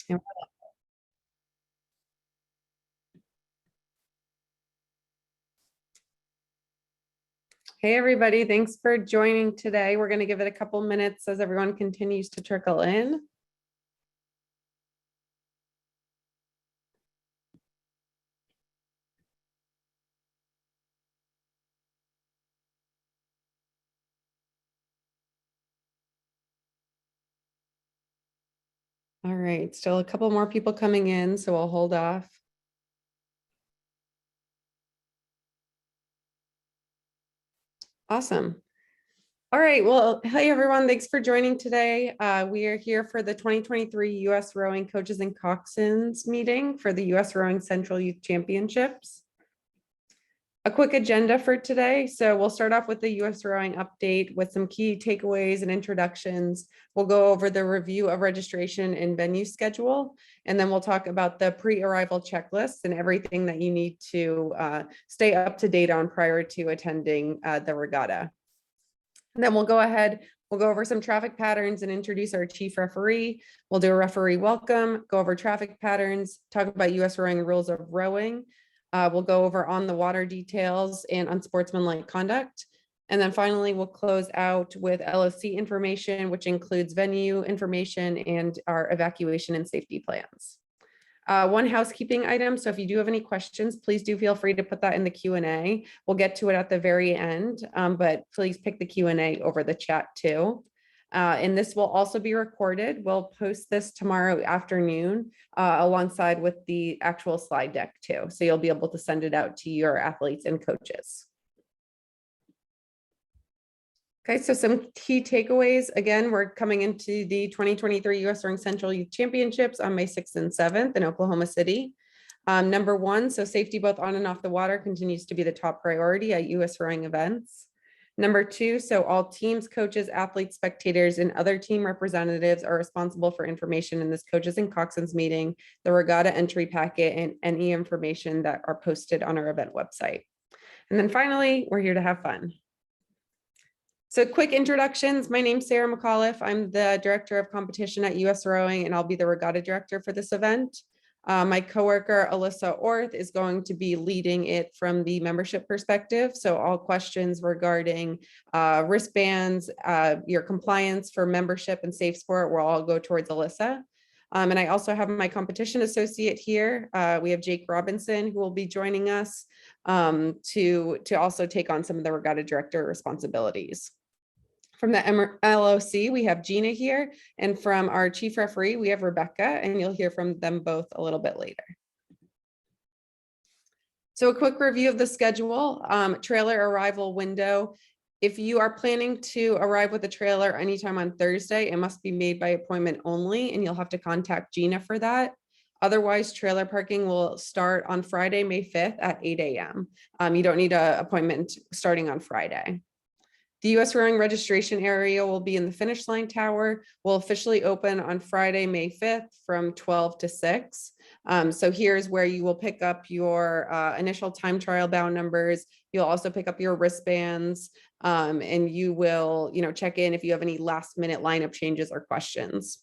Hey, everybody. Thanks for joining today. We're going to give it a couple minutes as everyone continues to trickle in. All right, still a couple more people coming in, so we'll hold off. Awesome. All right, well, hey everyone, thanks for joining today. We are here for the 2023 US Rowing Coaches and Coxswains meeting for the US Rowing Central Youth Championships. A quick agenda for today. So we'll start off with the US Rowing update with some key takeaways and introductions. We'll go over the review of registration and venue schedule, and then we'll talk about the pre-arrival checklist and everything that you need to stay up to date on prior to attending the regatta. And then we'll go ahead, we'll go over some traffic patterns and introduce our chief referee. We'll do a referee welcome, go over traffic patterns, talk about US Rowing rules of rowing. We'll go over on the water details and unsportsmanlike conduct. And then finally, we'll close out with LOC information, which includes venue information and our evacuation and safety plans. One housekeeping item. So if you do have any questions, please do feel free to put that in the Q&A. We'll get to it at the very end, but please pick the Q&A over the chat too. And this will also be recorded. We'll post this tomorrow afternoon alongside with the actual slide deck too. So you'll be able to send it out to your athletes and coaches. Okay, so some key takeaways. Again, we're coming into the 2023 US Rowing Central Youth Championships on May 6th and 7th in Oklahoma City. Number one, so safety both on and off the water continues to be the top priority at US Rowing events. Number two, so all teams, coaches, athletes, spectators, and other team representatives are responsible for information in this coaches and coxswains meeting, the regatta entry packet, and any information that are posted on our event website. And then finally, we're here to have fun. So quick introductions. My name's Sarah McAuliffe. I'm the director of competition at US Rowing, and I'll be the regatta director for this event. My coworker, Alyssa Orth, is going to be leading it from the membership perspective. So all questions regarding wristbands, your compliance for membership and safe sport will all go towards Alyssa. And I also have my competition associate here. We have Jake Robinson, who will be joining us to also take on some of the regatta director responsibilities. From the LOC, we have Gina here, and from our chief referee, we have Rebecca, and you'll hear from them both a little bit later. So a quick review of the schedule, trailer arrival window. If you are planning to arrive with a trailer anytime on Thursday, it must be made by appointment only, and you'll have to contact Gina for that. Otherwise, trailer parking will start on Friday, May 5th at 8 a.m. You don't need an appointment starting on Friday. The US Rowing registration area will be in the finish line tower. Will officially open on Friday, May 5th from 12 to 6. So here's where you will pick up your initial time trial bound numbers. You'll also pick up your wristbands, and you will, check in if you have any last minute lineup changes or questions.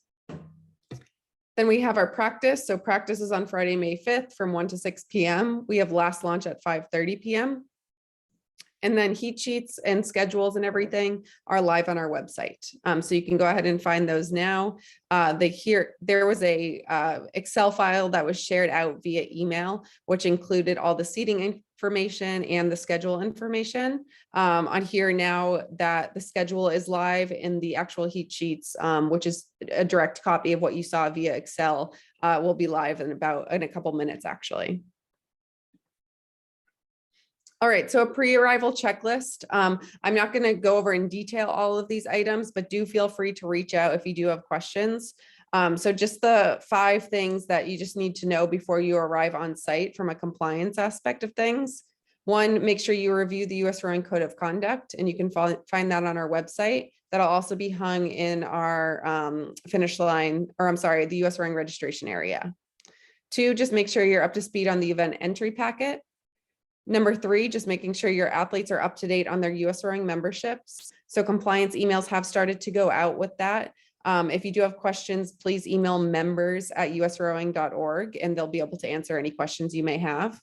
Then we have our practice. So practice is on Friday, May 5th from 1 to 6 p.m. We have last launch at 5:30 p.m. And then heat sheets and schedules and everything are live on our website. So you can go ahead and find those now. There was a Excel file that was shared out via email, which included all the seating information and the schedule information. On here now that the schedule is live in the actual heat sheets, which is a direct copy of what you saw via Excel, will be live in a couple minutes actually. All right, so a pre-arrival checklist. I'm not going to go over in detail all of these items, but do feel free to reach out if you do have questions. So just the 5 things that you just need to know before you arrive on site from a compliance aspect of things. 1, make sure you review the US Rowing Code of Conduct, and you can find that on our website. That'll also be hung in our finish line, or I'm sorry, the US Rowing registration area. 2, just make sure you're up to speed on the event entry packet. Number 3, just making sure your athletes are up to date on their US Rowing memberships. So compliance emails have started to go out with that. If you do have questions, please email members@usrowing.org and they'll be able to answer any questions you may have.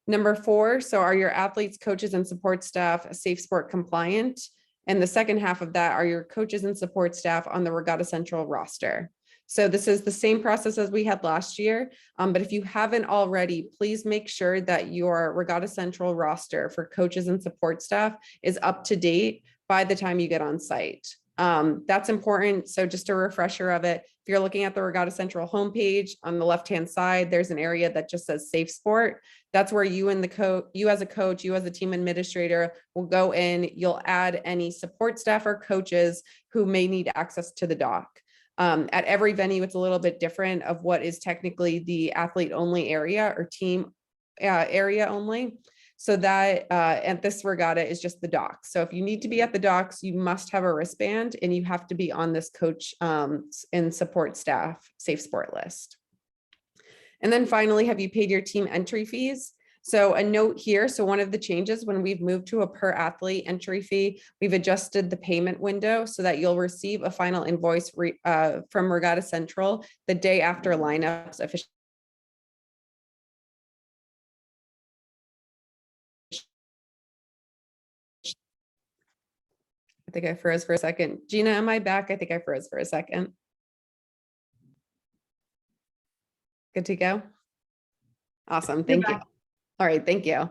Number 4, so are your athletes, coaches, and support staff Safe Sport compliant? And the second half of that, are your coaches and support staff on the Regatta Central roster? So this is the same process as we had last year, but if you haven't already, please make sure that your Regatta Central roster for coaches and support staff is up to date by the time you get on site. That's important. So just a refresher of it, if you're looking at the Regatta Central homepage, on the left-hand side, there's an area that just says Safe Sport. That's where you and you as a coach, you as a team administrator will go in, you'll add any support staff or coaches who may need access to the dock. At every venue, it's a little bit different of what is technically the athlete only area or team area only. So that at this regatta is just the docks. So if you need to be at the docks, you must have a wristband and you have to be on this coach and support staff Safe Sport list. And then finally, have you paid your team entry fees? So a note here, so one of the changes when we've moved to a per athlete entry fee, we've adjusted the payment window so that you'll receive a final invoice from Regatta Central the day after lineups officially. I think I froze for a second. Gina, am I back? I think I froze for a second. Good to go? Awesome, thank you. All right, thank you.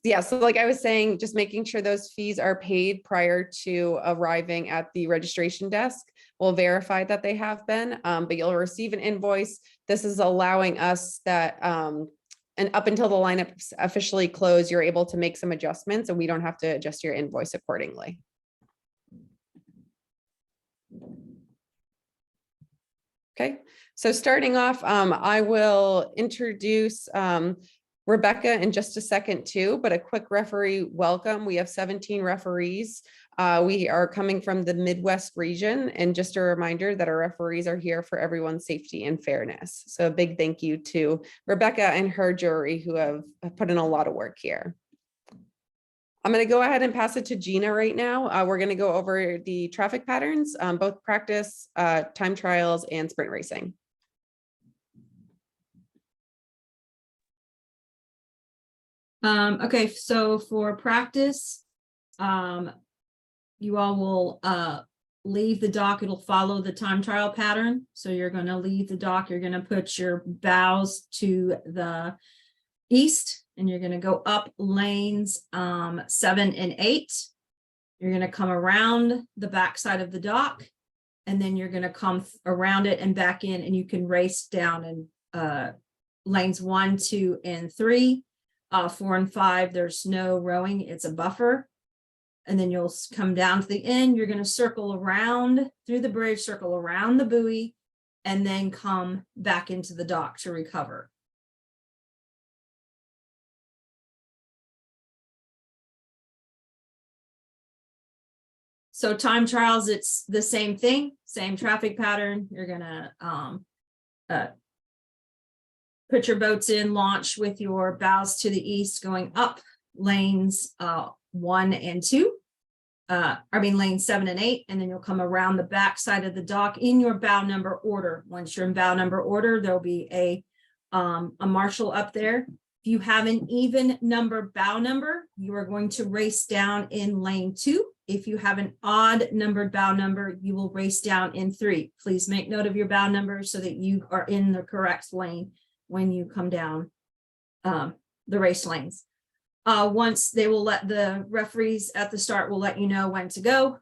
Yeah, so like I was saying, just making sure those fees are paid prior to arriving at the registration desk. We'll verify that they have been, but you'll receive an invoice. This is allowing us that, and up until the lineups officially close, you're able to make some adjustments and we don't have to adjust your invoice accordingly. Okay, so starting off, I will introduce Rebecca in just a second too, but a quick referee welcome. We have 17 referees. We are coming from the Midwest region, and just a reminder that our referees are here for everyone's safety and fairness. So a big thank you to Rebecca and her jury who have put in a lot of work here. I'm going to go ahead and pass it to Gina right now. We're going to go over the traffic patterns, both practice, time trials, and sprint racing. Okay, so for practice, you all will leave the dock. It'll follow the time trial pattern. So you're going to leave the dock. You're going to put your bows to the east, and you're going to go up lanes 7 and 8. You're going to come around the back side of the dock, and then you're going to come around it and back in, and you can race down in lanes 1, 2, and 3. 4 and 5, there's no rowing, it's a buffer. And then you'll come down to the end. You're going to circle around through the bridge, circle around the buoy, and then come back into the dock to recover. So time trials, it's the same thing, same traffic pattern. You're going to put your boats in, launch with your bows to the east, going up lanes 1 and 2. Lanes 7 and 8, and then you'll come around the back side of the dock in your bow number order. Once you're in bow number order, there'll be a marshal up there. If you have an even number bow number, you are going to race down in lane 2. If you have an odd numbered bow number, you will race down in 3. Please make note of your bow number so that you are in the correct lane when you come down the race lanes. Once they will let the referees at the start will let you know when to go.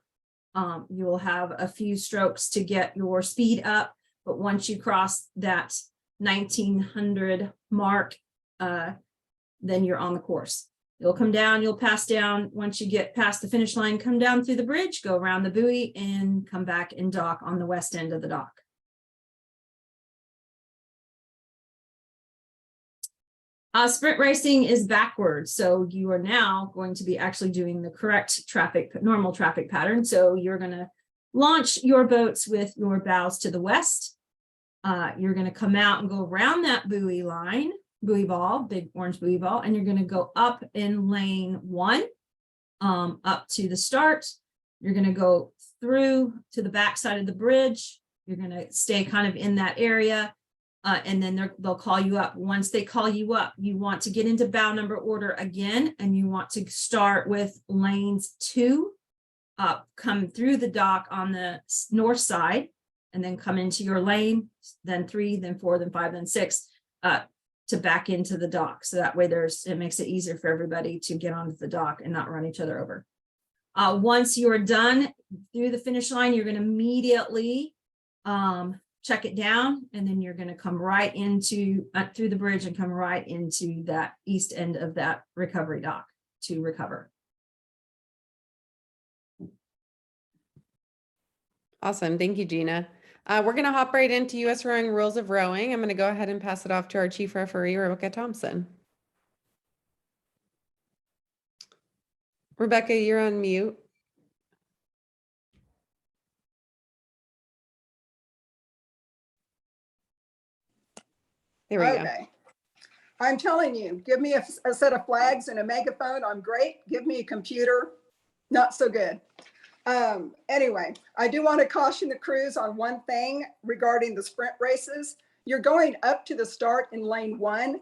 You will have a few strokes to get your speed up, but once you cross that 1900 mark, then you're on the course. You'll come down, you'll pass down. Once you get past the finish line, come down through the bridge, go around the buoy, and come back and dock on the west end of the dock. Sprint racing is backwards. So you are now going to be actually doing the correct normal traffic pattern. So you're going to launch your boats with your bows to the west. You're going to come out and go around that buoy line, buoy ball, big orange buoy ball, and you're going to go up in lane 1, up to the start. You're going to go through to the back side of the bridge. You're going to stay kind of in that area. And then they'll call you up. Once they call you up, you want to get into bow number order again, and you want to start with lanes 2, come through the dock on the north side, and then come into your lane, then 3, then 4, then 5, then 6, to back into the dock. So that way it makes it easier for everybody to get onto the dock and not run each other over. Once you're done through the finish line, you're going to immediately check it down, and then you're going to come right into through the bridge and come right into that east end of that recovery dock to recover. Awesome. Thank you, Gina. We're going to hop right into US Rowing Rules of Rowing. I'm going to go ahead and pass it off to our chief referee, Rebecca Thompson. Rebecca, you're on mute. There we go. Okay. I'm telling you, give me a set of flags and a megaphone, I'm great. Give me a computer, not so good. Anyway, I do want to caution the crews on one thing regarding the sprint races. You're going up to the start in lane 1.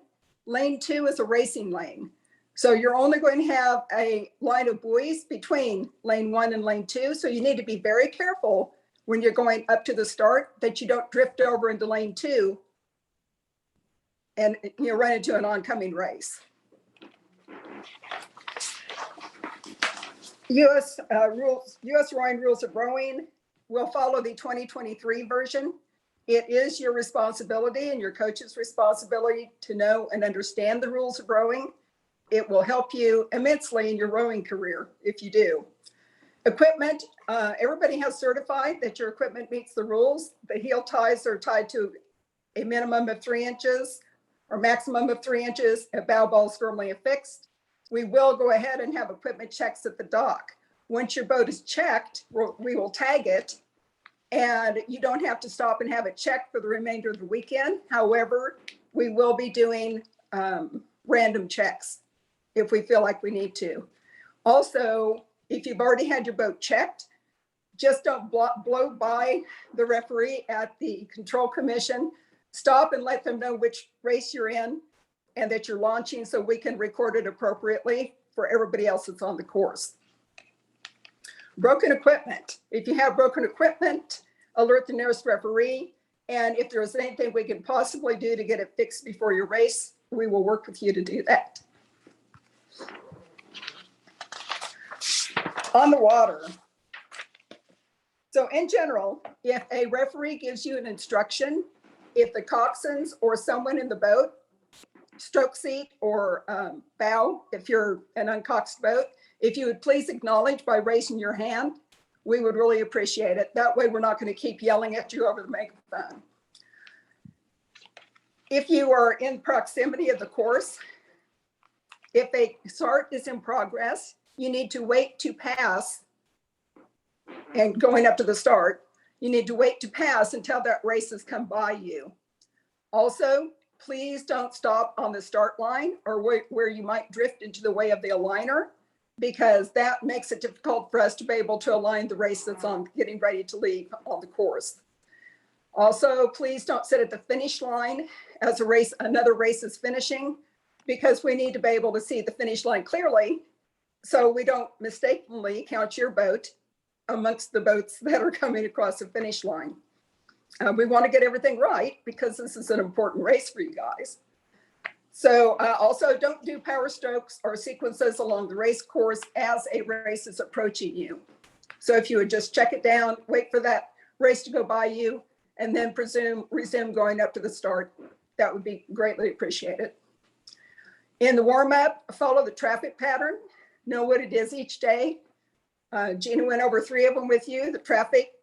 Lane 2 is a racing lane. So you're only going to have a line of buoys between lane 1 and lane 2. So you need to be very careful when you're going up to the start that you don't drift over into lane 2 and you run into an oncoming race. US Rowing Rules of Rowing will follow the 2023 version. It is your responsibility and your coach's responsibility to know and understand the rules of rowing. It will help you immensely in your rowing career if you do. Equipment, everybody has certified that your equipment meets the rules. The heel ties are tied to a minimum of 3 inches or maximum of 3 inches, and bow ball is firmly affixed. We will go ahead and have equipment checks at the dock. Once your boat is checked, we will tag it, and you don't have to stop and have it checked for the remainder of the weekend. However, we will be doing random checks if we feel like we need to. Also, if you've already had your boat checked, just don't blow by the referee at the control commission. Stop and let them know which race you're in and that you're launching so we can record it appropriately for everybody else that's on the course. Broken equipment. If you have broken equipment, alert the nearest referee. And if there's anything we can possibly do to get it fixed before your race, we will work with you to do that. On the water. So in general, if a referee gives you an instruction, if the coxswains or someone in the boat, stroke seat or bow, if you're an uncoxed boat, if you would please acknowledge by raising your hand, we would really appreciate it. That way we're not going to keep yelling at you over the megaphone. If you are in proximity of the course, if a start is in progress, you need to wait to pass, and going up to the start, you need to wait to pass until that race has come by you. Also, please don't stop on the start line or where you might drift into the way of the aligner, because that makes it difficult for us to be able to align the race that's on getting ready to leave on the course. Also, please don't sit at the finish line as another race is finishing, because we need to be able to see the finish line clearly so we don't mistakenly count your boat amongst the boats that are coming across the finish line. We want to get everything right because this is an important race for you guys. So also don't do power strokes or sequences along the race course as a race is approaching you. So if you would just check it down, wait for that race to go by you, and then resume going up to the start, that would be greatly appreciated. In the warm-up, follow the traffic pattern, know what it is each day. Gina went over 3 of them with you, the traffic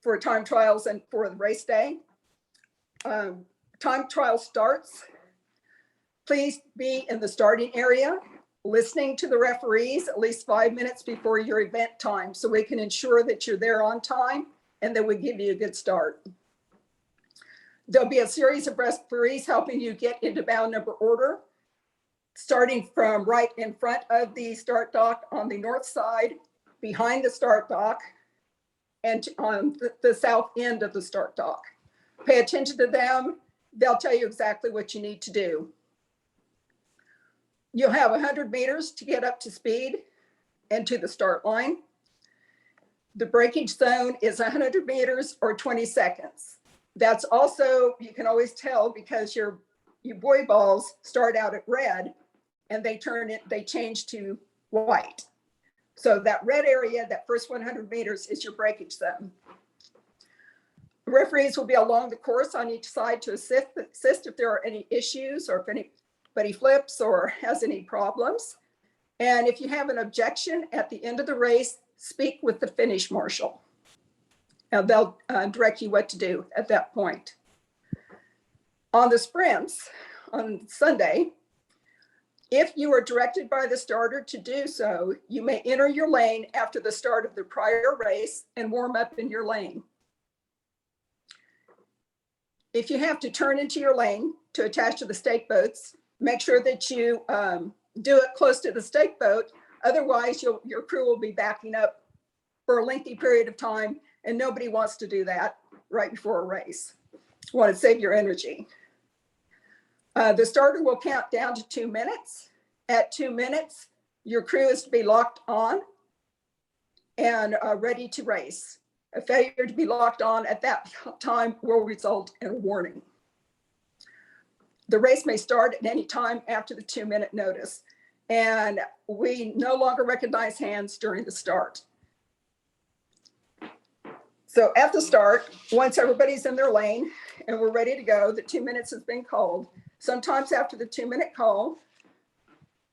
for time trials and for the race day. Time trial starts. Please be in the starting area, listening to the referees at least 5 minutes before your event time so we can ensure that you're there on time and that we give you a good start. There'll be a series of referees helping you get into bow number order, starting from right in front of the start dock on the north side, behind the start dock, and on the south end of the start dock. Pay attention to them. They'll tell you exactly what you need to do. You'll have 100 meters to get up to speed and to the start line. The breakage zone is 100 meters or 20 seconds. That's also, you can always tell because your buoy balls start out at red and they change to white. So that red area, that first 100 meters is your breakage zone. Referees will be along the course on each side to assist if there are any issues or if anybody flips or has any problems. And if you have an objection at the end of the race, speak with the finish marshal. And they'll direct you what to do at that point. On the sprints on Sunday, if you are directed by the starter to do so, you may enter your lane after the start of the prior race and warm up in your lane. If you have to turn into your lane to attach to the stake boats, make sure that you do it close to the stake boat. Otherwise, your crew will be backing up for a lengthy period of time, and nobody wants to do that right before a race. You want to save your energy. The starter will count down to 2 minutes. At 2 minutes, your crew is to be locked on and ready to race. A failure to be locked on at that time will result in a warning. The race may start at any time after the 2-minute notice, and we no longer recognize hands during the start. So at the start, once everybody's in their lane and we're ready to go, the 2 minutes has been called. Sometimes after the 2-minute call,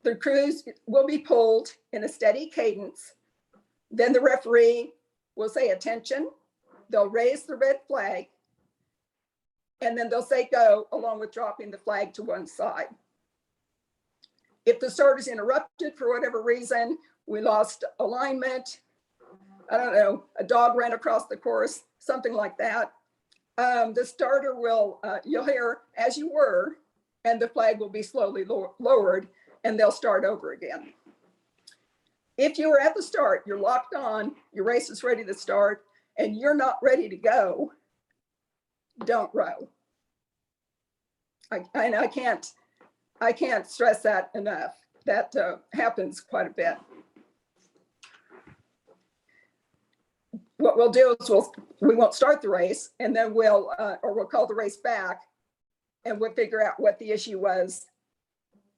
the crews will be pulled in a steady cadence. Then the referee will say, attention. They'll raise the red flag, and then they'll say go, along with dropping the flag to one side. If the start is interrupted for whatever reason, we lost alignment, I don't know, a dog ran across the course, something like that, the starter will, you'll hear as you were, and the flag will be slowly lowered, and they'll start over again. If you were at the start, you're locked on, your race is ready to start, and you're not ready to go, don't row. I can't stress that enough. That happens quite a bit. What we'll do is we won't start the race, and then we'll call the race back, and we'll figure out what the issue was,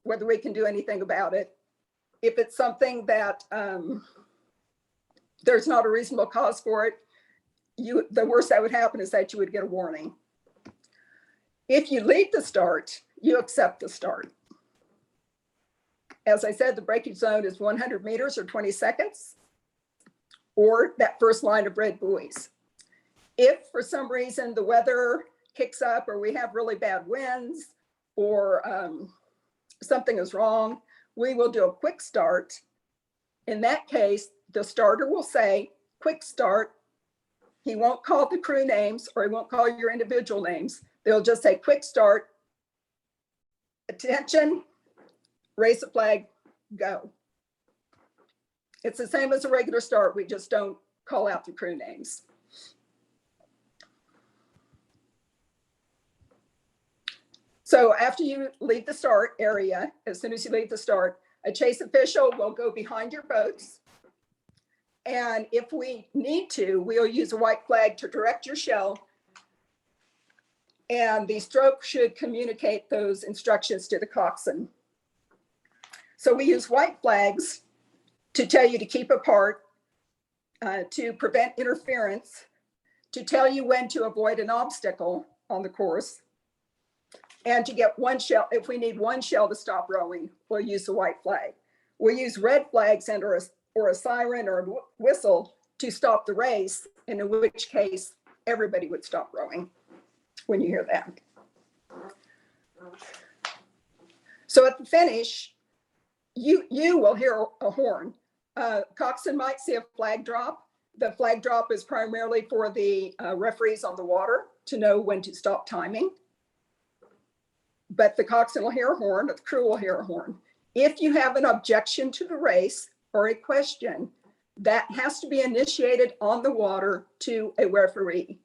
whether we can do anything about it. If it's something that there's not a reasonable cause for it, the worst that would happen is that you would get a warning. If you lead the start, you accept the start. As I said, the breakage zone is 100 meters or 20 seconds, or that first line of red buoys. If for some reason the weather kicks up or we have really bad winds or something is wrong, we will do a quick start. In that case, the starter will say, quick start. He won't call the crew names or he won't call your individual names. They'll just say, quick start, attention, raise the flag, go. It's the same as a regular start. We just don't call out the crew names. So after you leave the start area, as soon as you leave the start, a chase official will go behind your boats. And if we need to, we'll use a white flag to direct your shell. And the stroke should communicate those instructions to the coxswain. So we use white flags to tell you to keep apart, to prevent interference, to tell you when to avoid an obstacle on the course, and to get one shell. If we need one shell to stop rowing, we'll use the white flag. We'll use red flags and or a siren or a whistle to stop the race, and in which case everybody would stop rowing when you hear that. So at the finish, you will hear a horn. Coxswain might see a flag drop. The flag drop is primarily for the referees on the water to know when to stop timing. But the coxswain will hear a horn, or the crew will hear a horn. If you have an objection to the race or a question, that has to be initiated on the water to a referee.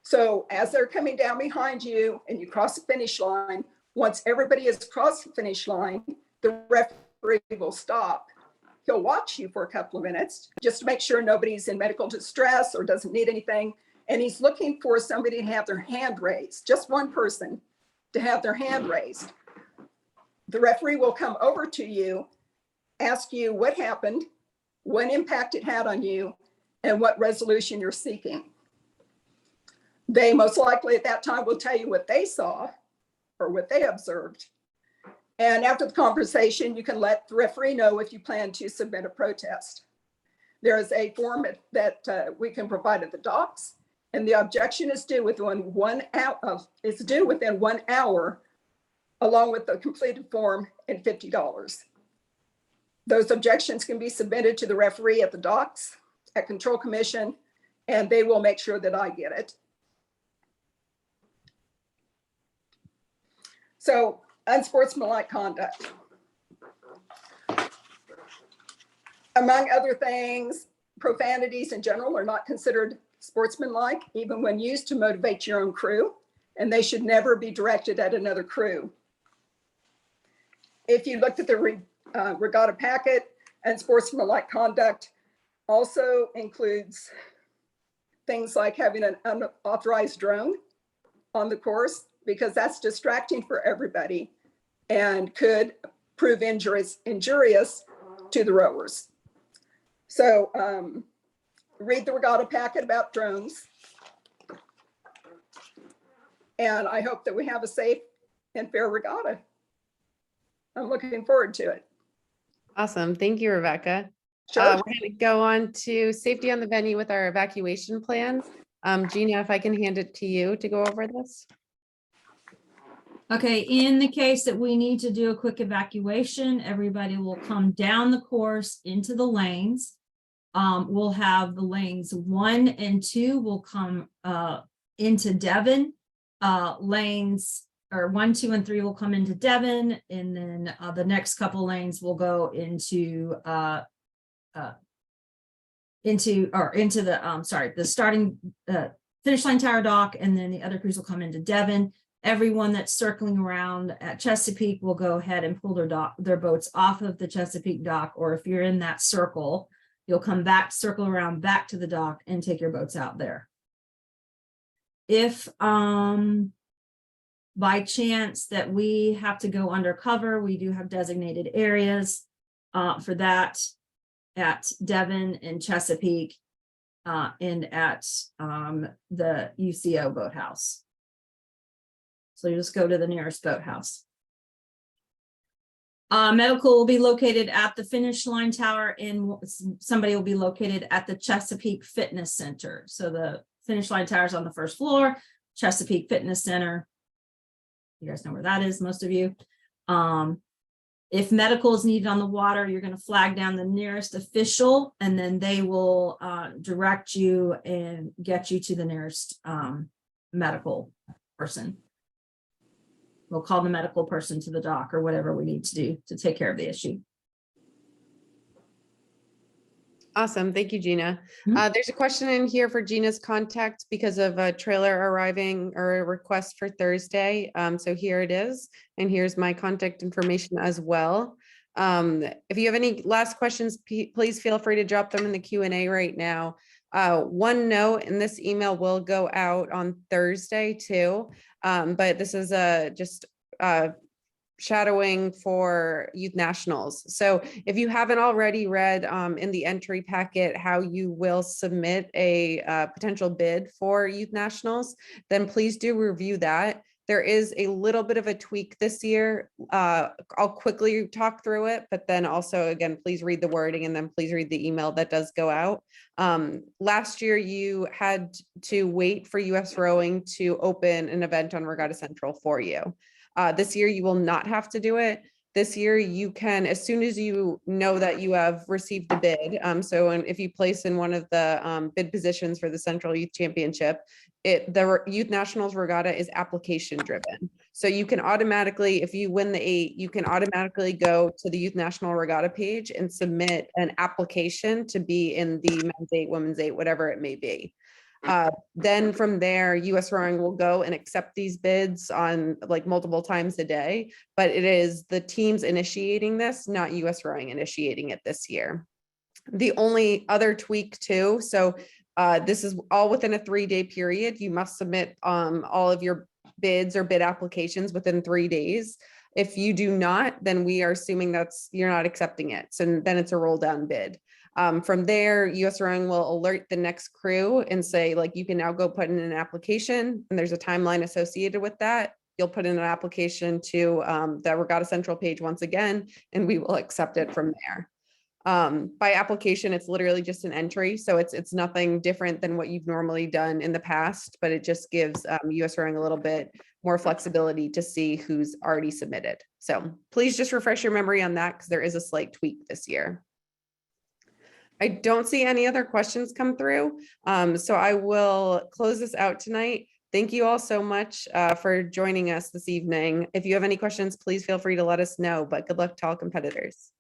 So as they're coming down behind you and you cross the finish line, once everybody has crossed the finish line, the referee will stop. He'll watch you for a couple of minutes just to make sure nobody's in medical distress or doesn't need anything. And he's looking for somebody to have their hand raised, just one person to have their hand raised. The referee will come over to you, ask you what happened, what impact it had on you, and what resolution you're seeking. They most likely at that time will tell you what they saw or what they observed. And after the conversation, you can let the referee know if you plan to submit a protest. There is a form that we can provide at the docks, and the objection is due within 1 hour. It's due within 1 hour, along with the completed form and $50. Those objections can be submitted to the referee at the docks, at Control Commission, and they will make sure that I get it. So, unsportsmanlike conduct. Among other things, profanities in general are not considered sportsmanlike, even when used to motivate your own crew, and they should never be directed at another crew. If you looked at the regatta packet, unsportsmanlike conduct also includes things like having an unauthorized drone on the course, because that's distracting for everybody and could prove injurious to the rowers. So read the regatta packet about drones. And I hope that we have a safe and fair regatta. I'm looking forward to it. Awesome. Thank you, Rebecca. Sure. We're going to go on to safety on the venue with our evacuation plan. Gina, if I can hand it to you to go over this. Okay, in the case that we need to do a quick evacuation, everybody will come down the course into the lanes. We'll have the lanes 1 and 2 will come into Devon. Lanes or 1, 2, and 3 will come into Devon, and then the next couple lanes will go into the starting finish line tower dock, and then the other crews will come into Devon. Everyone that's circling around at Chesapeake will go ahead and pull their boats off of the Chesapeake dock, or if you're in that circle, you'll come back, circle around back to the dock and take your boats out there. If by chance that we have to go undercover, we do have designated areas for that at Devon and Chesapeake and at the UCO boathouse. So you just go to the nearest boathouse. Medical will be located at the finish line tower, and somebody will be located at the Chesapeake Fitness Center. So the finish line tower is on the first floor, Chesapeake Fitness Center. You guys know where that is, most of you. If medical is needed on the water, you're going to flag down the nearest official, and then they will direct you and get you to the nearest medical person. We'll call the medical person to the dock or whatever we need to do to take care of the issue. Awesome. Thank you, Gina. There's a question in here for Gina's contact because of a trailer arriving or a request for Thursday. So here it is. And here's my contact information as well. If you have any last questions, please feel free to drop them in the Q&A right now. One note, and this email will go out on Thursday too, but this is just shadowing for Youth Nationals. So if you haven't already read in the entry packet how you will submit a potential bid for Youth Nationals, then please do review that. There is a little bit of a tweak this year. I'll quickly talk through it, but then also, again, please read the wording and then please read the email that does go out. Last year, you had to wait for USRowing to open an event on Regatta Central for you. This year, you will not have to do it. This year, you can, as soon as you know that you have received the bid. So if you place in one of the bid positions for the Central Youth Championship, the Youth Nationals Regatta is application driven. So you can automatically, if you win the 8, you can automatically go to the Youth National Regatta page and submit an application to be in the men's 8, women's 8, whatever it may be. Then from there, US Rowing will go and accept these bids on like multiple times a day, but it is the teams initiating this, not US Rowing initiating it this year. The only other tweak too, so this is all within a 3-day period. You must submit all of your bids or bid applications within 3 days. If you do not, then we are assuming you're not accepting it. So then it's a roll down bid. From there, US Rowing will alert the next crew and say, like, you can now go put in an application, and there's a timeline associated with that. You'll put in an application to the Regatta Central page once again, and we will accept it from there. By application, it's literally just an entry. So it's nothing different than what you've normally done in the past, but it just gives US Rowing a little bit more flexibility to see who's already submitted. So please just refresh your memory on that, because there is a slight tweak this year. I don't see any other questions come through. So I will close this out tonight. Thank you all so much for joining us this evening. If you have any questions, please feel free to let us know, but good luck to all competitors.